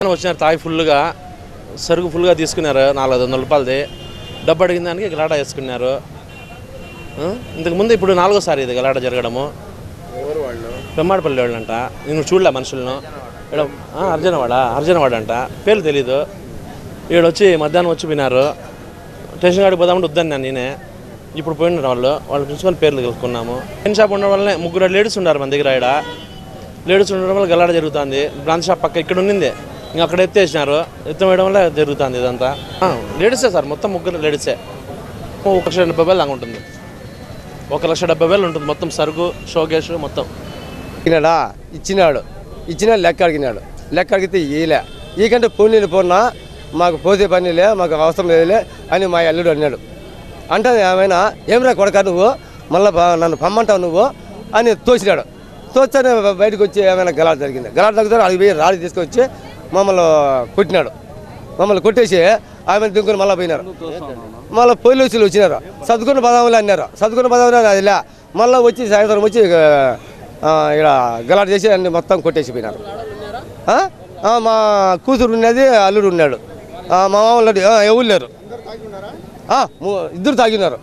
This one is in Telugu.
వచ్చినారు తాయి ఫుల్గా సరుకు ఫుల్గా తీసుకున్నారు 400 రూపాయలది డబ్బు అడిగిన దానికి గలాట వేసుకున్నారు. ఇంతకుముందు ఇప్పుడు 4వ సారి ఇది గలాట జరగడము. పెమ్మాడపల్లి వాళ్ళంట, నేను చూడలే మనుషులను. అర్జునవాడ అంట, పేర్లు తెలీదు. వచ్చి మధ్యాహ్నం వచ్చి పోయినారు. స్టేషన్ కాడికి పోదామంటే వద్దని నేనే. ఇప్పుడు పోయినారు వాళ్ళు పిలుచుకొని పేర్లు కలుసుకున్నాము. పెన్ షాప్ ఉండడం వల్లనే 3 లేడీస్ ఉన్నారు మన దగ్గర. ఇక్కడ లేడీస్ ఉండడం వల్ల గలాట జరుగుతుంది. బ్రాంచ్ షాప్ పక్క ఇక్కడ ఉన్నింది, ఇంకా అక్కడ ఎత్తేసినారు. ఎత్తవేయడం వల్ల జరుగుతుంది ఇదంతా. లేడీసే సార్, మొత్తం 3 లేడీసే. 1,70,000 లాగా ఉంటుంది. 1,70,000 ఉంటుంది మొత్తం సరుకు, షోకేష్ మొత్తం. ఇచ్చినా లెక్క అడిగినాడు. లెక్క అడిగితే ఇయలే. ఈకంటే పోనా మాకు పోతే పనిలే, మాకు అవసరం లేదులే అని మా అల్లుడు అన్నాడు. అంటే ఏమైనా ఏమిరా కొడక నువ్వు మళ్ళీ నన్ను పమ్మంటావు నువ్వు అని తోసినాడు. తోచానే బయటకు వచ్చి ఏమైనా గలాట జరిగింది. గలాట తగ్గుతాడు, అది పోయి రాడి తీసుకొచ్చి మమ్మల్ని కొట్టినాడు. మమ్మల్ని కొట్టేసి ఆమెను దింకొని మళ్ళీ పోయినారు. మళ్ళీ పోలీసులు వచ్చినారు. సర్దుకున్న పదవులు అన్నారు. సర్దుకున్న పదవులు అదిలే. మళ్ళీ వచ్చి సాయంత్రం వచ్చి ఇక్కడ గలాట చేసి అన్ని మొత్తం కొట్టేసి పోయినారు. మా కూతురు ఉన్నది, అల్లుడు ఉన్నాడు, మా మామూలు ఎవరు లేరు. 2 తాగినారు.